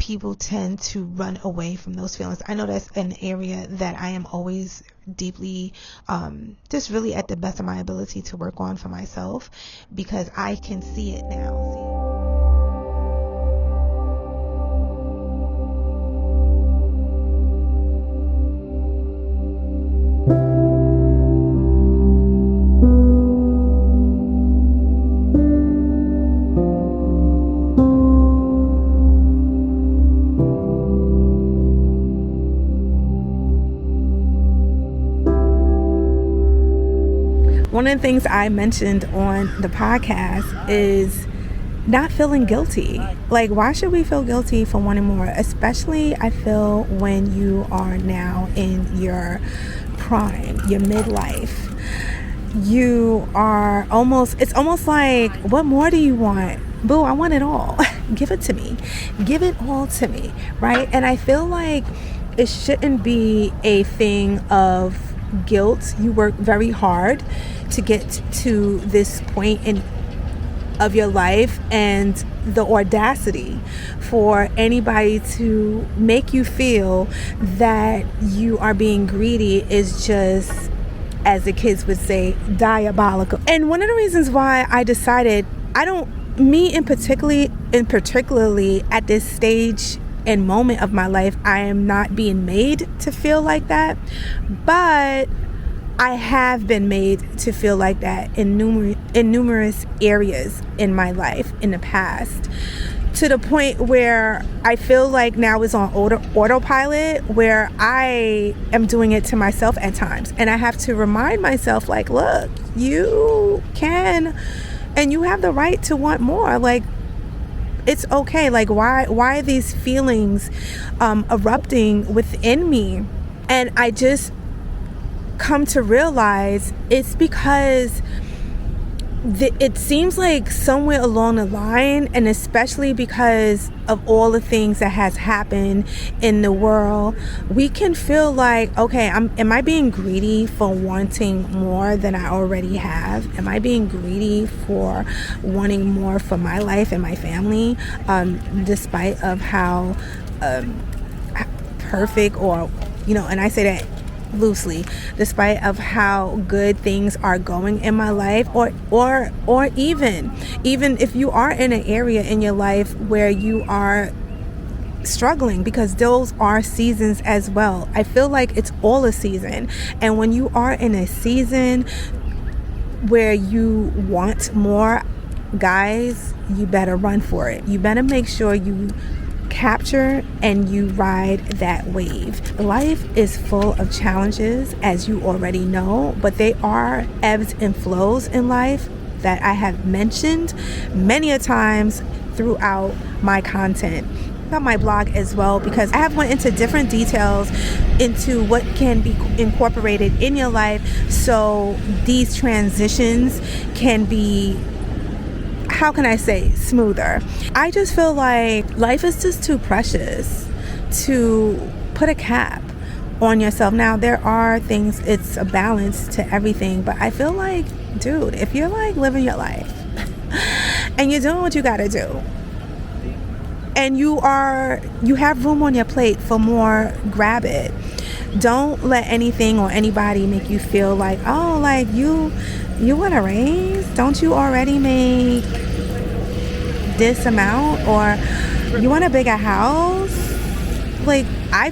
people tend to run away from those feelings. I know that's an area that I am always deeply, just really at the best of my ability to work on for myself, because I can see it now. One of the things I mentioned on the podcast is not feeling guilty. Like, why should we feel guilty for wanting more? Especially, I feel, when you are now in your prime, your midlife. You are it's almost like, what more do you want? Boo, I want it all. Give it to me. Give it all to me, right? And I feel like it shouldn't be a thing of guilt. You work very hard to get to this point of your life, and the audacity for anybody to make you feel that you are being greedy is just, as the kids would say, diabolical. And one of the reasons why I decided particularly at this stage and moment of my life, I am not being made to feel like that, but I have been made to feel like that in numerous areas in my life in the past, to the point where I feel like now it's on autopilot, where I am doing it to myself at times. And I have to remind myself, like, look, you can and you have the right to want more. Like, it's okay. Like, why are these feelings erupting within me? And I just come to realize it's because it seems like somewhere along the line, and especially because of all the things that has happened in the world, we can feel like, okay, am I being greedy for wanting more than I already have? Am I being greedy for wanting more for my life and my family, despite of how perfect, or, and I say that loosely, despite of how good things are going in my life, or even if you are in an area in your life where you are struggling, because those are seasons as well. I feel like it's all a season, and when you are in a season where you want more, guys, you better run for it. You better make sure you capture and you ride that wave. Life is full of challenges, as you already know, but they are ebbs and flows in life that I have mentioned many a times throughout my content on my blog as well, because I have went into different details into what can be incorporated in your life so these transitions can be, how can I say, smoother. I just feel like life is just too precious to put a cap on yourself. Now, there are things, it's a balance to everything, but I feel like, dude, if you're like living your life and you're doing what you gotta do, and you have room on your plate for more, grab it. Don't let anything or anybody make you feel like, oh, like you want a raise? Don't you already make this amount? Or you want a bigger house? Like, I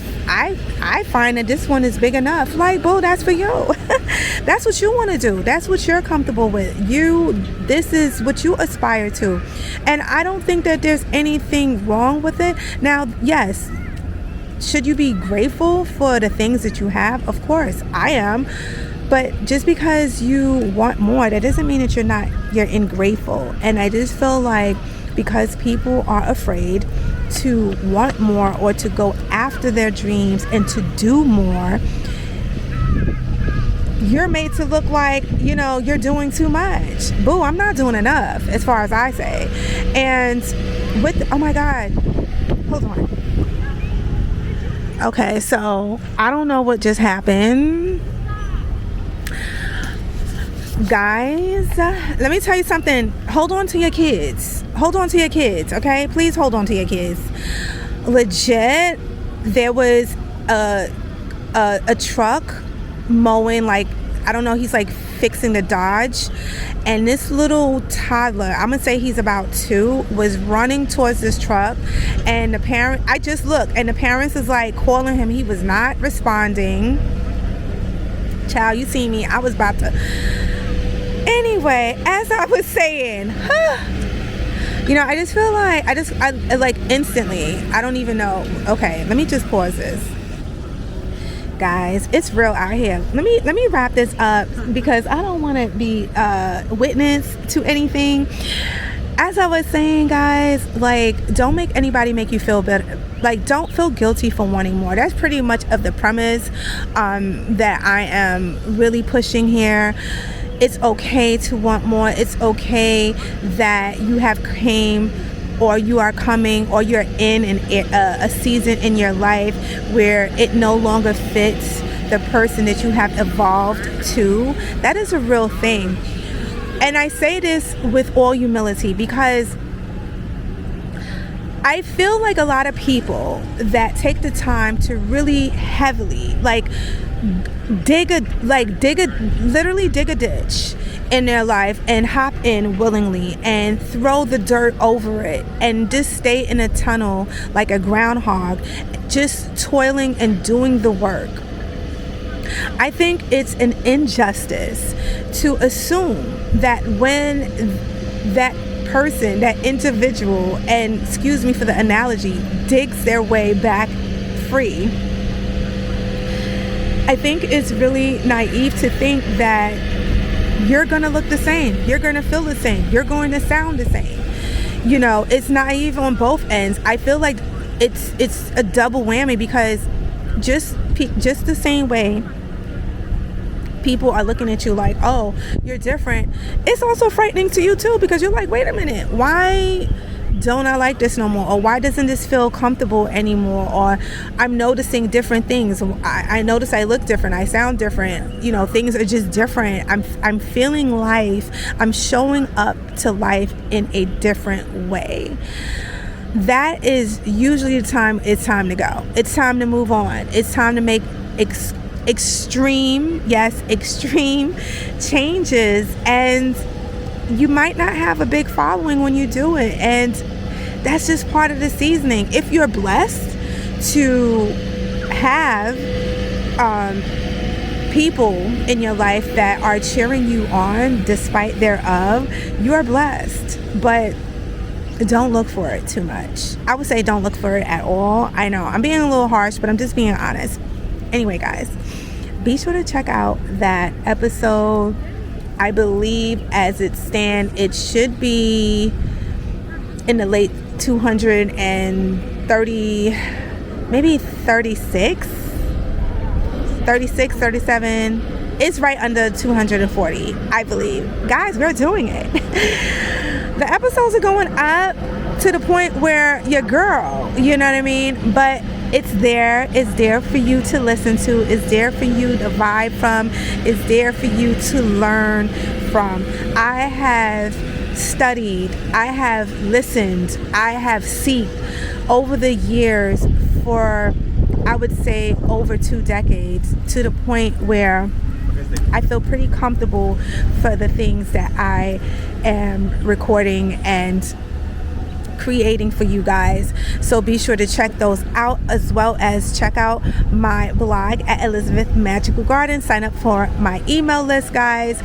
find that this one is big enough. Like, boo, that's for you. That's what you want to do. That's what you're comfortable with. This is what you aspire to. And I don't think that there's anything wrong with it. Now, yes, should you be grateful for the things that you have? Of course, I am. But just because you want more, that doesn't mean that you're ungrateful. And I just feel like because people are afraid to want more or to go after their dreams and to do more, you're made to look like, you're doing too much. Boo, I'm not doing enough, as far as I say. And oh my God, hold on. Okay, so I don't know what just happened. Guys, let me tell you something. Hold on to your kids. Hold on to your kids, okay? Please hold on to your kids. legit, there was a truck mowing, like, I don't know, he's like fixing the Dodge, and this little toddler, I'm gonna say he's about 2, was running towards this truck, and the parent, I just looked, and the parents is like calling him. He was not responding. Child, you see me, I was about to. Anyway, as I was saying, you know, I just feel like I like instantly, I don't even know. Okay, let me just pause this. Guys, it's real out here. Let me wrap this up because I don't want to be witness to anything. As I was saying, guys, like, don't make anybody make you feel better. Like, don't feel guilty for wanting more. That's pretty much of the premise that I am really pushing here. It's okay to want more. It's okay that you have came, or you are coming, or you're in a season in your life where it no longer fits the person that you have evolved to. That is a real thing. And I say this with all humility because I feel like a lot of people that take the time to really heavily, like, literally dig a ditch in their life and hop in willingly and throw the dirt over it and just stay in a tunnel like a groundhog, just toiling and doing the work. I think it's an injustice to assume that when that person, that individual, and excuse me for the analogy, digs their way back free, I think it's really naive to think that you're going to look the same, you're going to feel the same, you're going to sound the same. You know, it's naive on both ends. I feel like it's a double whammy because just the same way people are looking at you like, oh, you're different, it's also frightening to you too, because you're like, wait a minute, why don't I like this no more? Or why doesn't this feel comfortable anymore? Or I'm noticing different things. I notice I look different, I sound different, you know, things are just different. I'm feeling life, I'm showing up to life in a different way. That is usually the time it's time to go. It's time to move on. It's time to make extreme changes, and you might not have a big following when you do it, and that's just part of the seasoning. If you're blessed to have people in your life that are cheering you on despite thereof, you are blessed. But don't look for it too much. I would say don't look for it at all. I know I'm being a little harsh, but I'm just being honest. Anyway, guys, be sure to check out that episode. I believe as it stands, it should be in the late 230, maybe 36, 37. It's right under 240, I believe. Guys, we're doing it. The episodes are going up to the point where your girl, you know what I mean? But it's there for you to listen to, it's there for you to vibe from, it's there for you to learn from. I have studied, I have listened, I have seeked over the years for, I would say, over 2 decades, to the point where I feel pretty comfortable for the things that I am recording and creating for you guys. So be sure to check those out, as well as check out my blog at Elizabeth Magical Garden. Sign up for my email list, guys.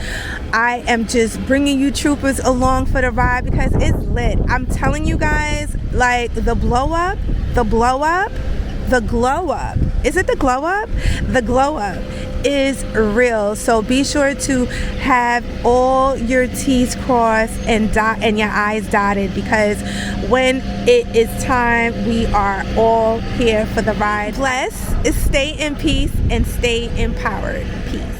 I am just bringing you troopers along for the ride because it's lit. I'm telling you guys, like, the glow up, is it the glow up? The glow up is real. So be sure to have all your T's crossed and your I's dotted, because when it is time, we are all here for the ride. Bless, stay in peace and stay empowered. Peace.